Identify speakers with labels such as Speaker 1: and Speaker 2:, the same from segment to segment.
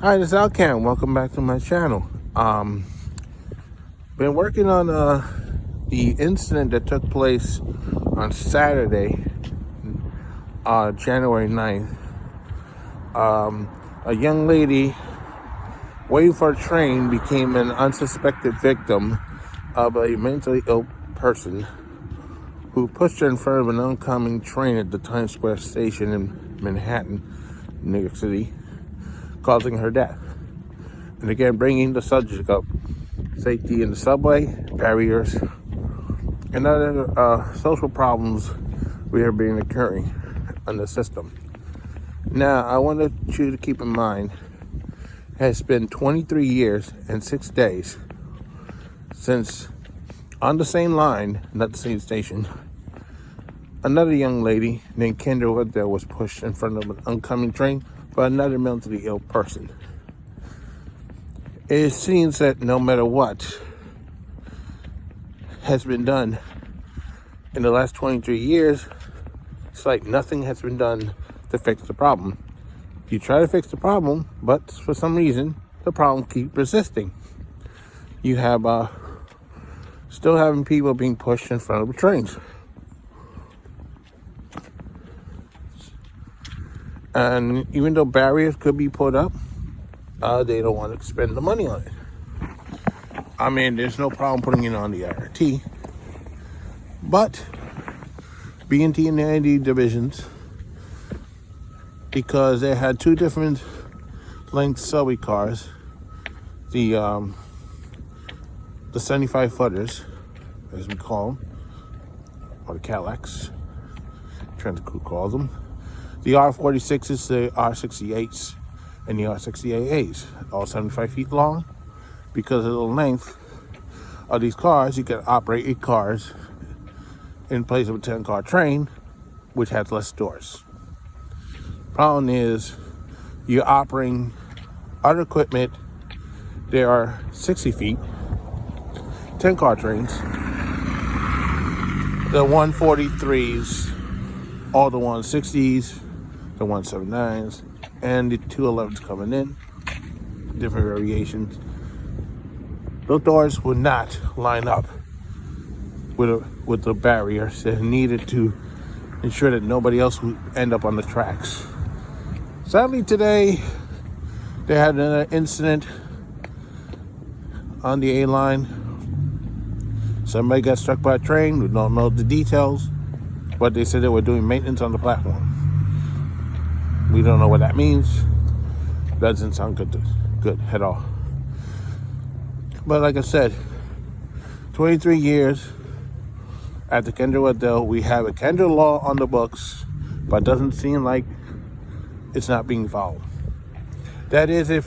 Speaker 1: Hi, this is Alcam. Welcome back to my channel. Been working on the incident that took place on Saturday, January 9th. A young lady waiting for a train became an unsuspected victim of a mentally ill person who pushed her in front of an oncoming train at the Times Square station in Manhattan, New York City, causing her death. And again, bringing the subject up: safety in the subway, barriers, and other social problems we are being occurring in the system. Now, I wanted you to keep in mind, it has been 23 years and 6 days since, on the same line, not the same station, another young lady named Kendra Webdale was pushed in front of an oncoming train by another mentally ill person. It seems that no matter what has been done in the last 23 years, it's like nothing has been done to fix the problem. You try to fix the problem, but for some reason, the problem keeps persisting. You have still having people being pushed in front of the trains. And even though barriers could be put up, they don't want to spend the money on it. I mean, there's no problem putting it on the IRT, but BMT and the ID divisions, because they had two different length subway cars, the 75 footers, as we call them, or the Cadillacs, transit crew calls them. The R46s, the R68s, and the R68As, all 75 feet long. Because of the length of these cars, you can operate 8 cars in place of a 10-car train, which has less doors. Problem is, you're operating other equipment. There are 60 feet, 10-car trains, the 143s, all the 160s, the 179s, and the 211s coming in, different variations. Those doors would not line up with the barriers that are needed to ensure that nobody else would end up on the tracks. Sadly, today they had an incident on the A line. Somebody got struck by a train. We don't know the details, but they said they were doing maintenance on the platform. We don't know what that means. Doesn't sound good at all. But like I said, 23 years after Kendra Webdale, we have a Kendra law on the books, but it doesn't seem like it's not being followed. That is, if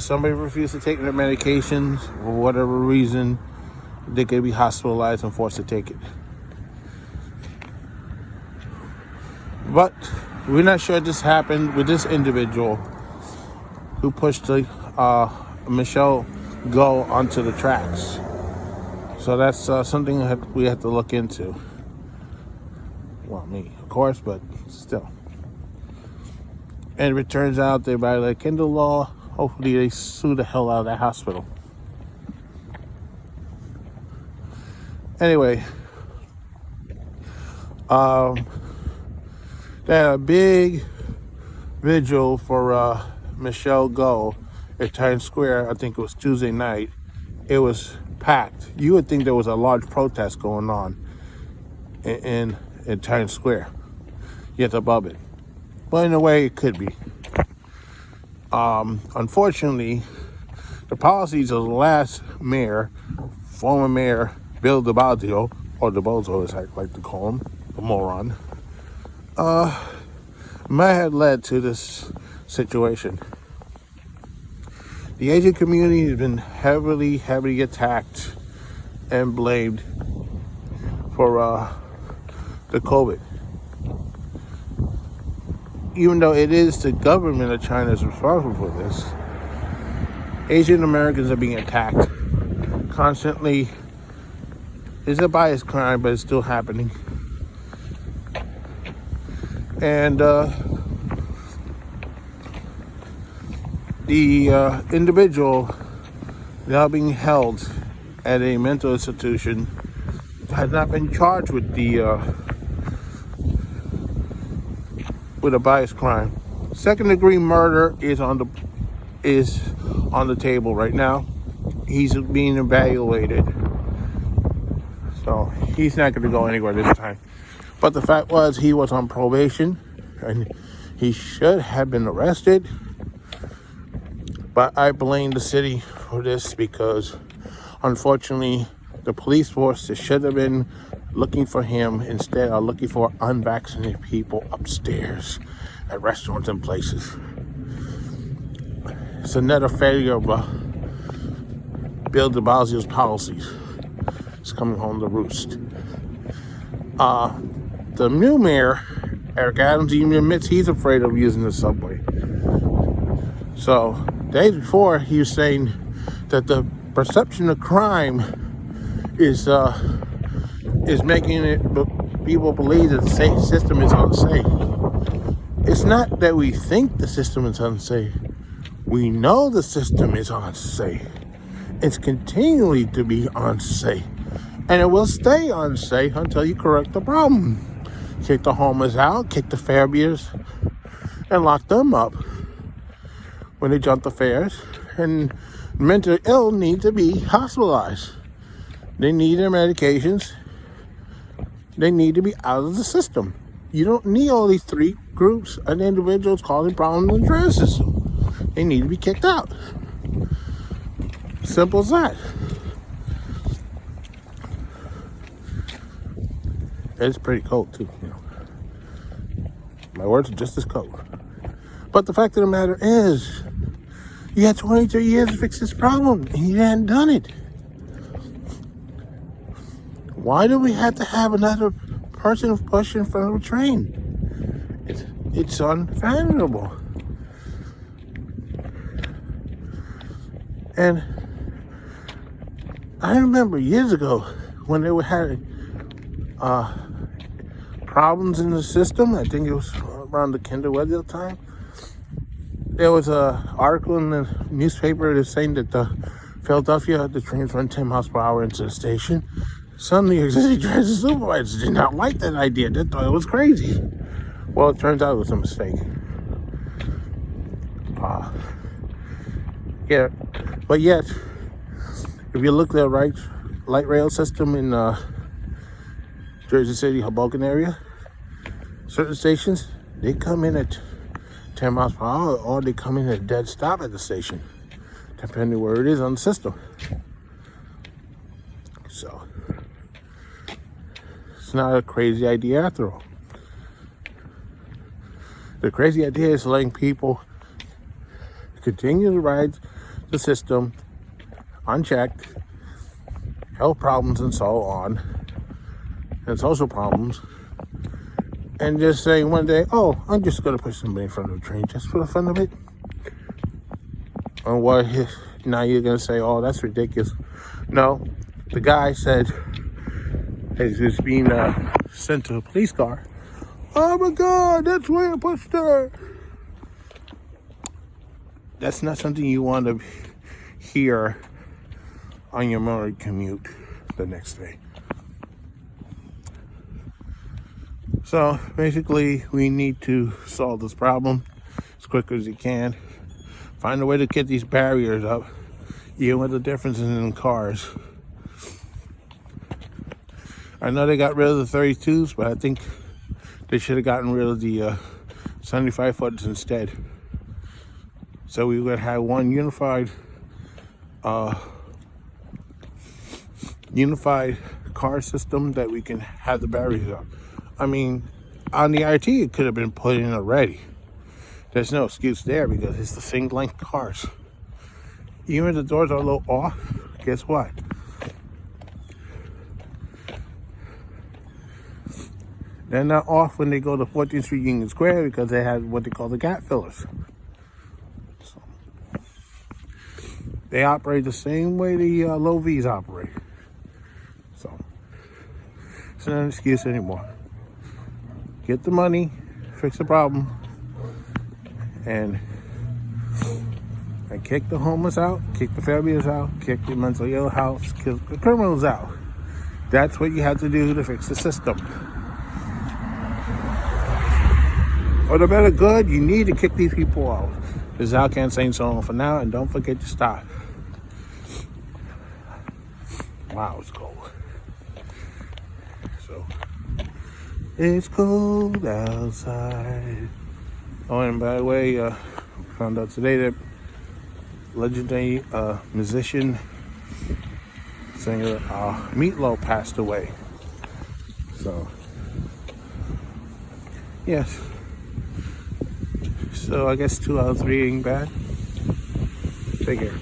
Speaker 1: somebody refuses to take their medications for whatever reason, they could be hospitalized and forced to take it. But we're not sure this happened with this individual who pushed Michelle Go onto the tracks. So that's something that we have to look into. Well, me, of course, but still. And if it turns out they violate Kendall law, hopefully they sue the hell out of that hospital. Anyway, they had a big vigil for Michelle Go at Times Square. I think it was Tuesday night. It was packed. You would think there was a large protest going on in Times Square, yet above it. But in a way, it could be. Unfortunately, the policies of the last mayor, former mayor Bill DeBozo, or DeBozo as I like to call him, a moron, might have led to this situation. The Asian community has been heavily attacked and blamed for the COVID. Even though it is the government of China is responsible for this, Asian Americans are being attacked constantly. It's a biased crime, but it's still happening. And The individual now being held at a mental institution has not been charged with a bias crime. Second-degree murder is on the table right now. He's being evaluated, so he's not going to go anywhere this time. But the fact was, he was on probation, and he should have been arrested. But I blame the city for this because, unfortunately, the police force that should have been looking for him instead are looking for unvaccinated people upstairs at restaurants and places. It's another failure of Bill DeBozo's policies. It's coming home to roost. The new mayor, Eric Adams, even admits he's afraid of using the subway. So, days before, he was saying that the perception of crime is making people believe that the system is unsafe. It's not that we think the system is unsafe. We know the system is unsafe. It's continually to be unsafe. And it will stay unsafe until you correct the problem. Kick the homeless out, kick the fare beaters, and lock them up when they jump the fares. And mentally ill need to be hospitalized. They need their medications. They need to be out of the system. You don't need all these three groups of individuals causing problems in the transit system. They need to be kicked out. Simple as that. It's pretty cold too, you know. My words are just as cold. But the fact of the matter is, you had 22 years to fix this problem, and you hadn't done it. Why do we have to have another person push in front of a train? It's unfathomable. And I remember years ago when they had problems in the system. I think it was around the Kendra Webdale time. There was an article in the newspaper that's saying that Philadelphia, the trains run 10 miles per hour into the station. Some New York City transit supervisors did not like that idea. They thought it was crazy. Well, it turns out it was a mistake. Yeah, but yet, if you look at the light rail system in Jersey City, Hoboken area, certain stations, they come in at 10 miles per hour, or they come in at a dead stop at the station, depending where it is on the system. So, it's not a crazy idea after all. The crazy idea is letting people continue to ride the system unchecked, health problems and so on, and social problems, and just saying one day, oh, I'm just going to put somebody in front of a train just for the fun of it. And what, now you're going to say, oh, that's ridiculous. No, the guy said, as he was being sent to a police car, oh my God, that's where I pushed her. That's not something you want to hear on your morning commute the next day. So basically, we need to solve this problem as quick as you can. Find a way to get these barriers up, even with the differences in cars. I know they got rid of the 32s, but I think they should have gotten rid of the 75 footers instead. So we would have one unified car system that we can have the barriers up. I mean, on the IT, it could have been put in already. There's no excuse there because it's the same length cars. Even if the doors are a little off, guess what? They're not off when they go to 14th Street Union Square because they have what they call the gap fillers. So, they operate the same way the low V's operate. So, it's not an excuse anymore. Get the money, fix the problem, and and kick the homeless out, kick the failures out, kick the mentally ill out, kick the criminals out. That's what you have to do to fix the system. For the better good, you need to kick these people out. This is Alcan saying so long for now, and don't forget to stop. Wow, it's cold. So, it's cold outside. Oh, and by the way, found out today that legendary musician, singer Meatloaf passed away. So, yes. So I guess 2 out of 3 ain't bad. Take care.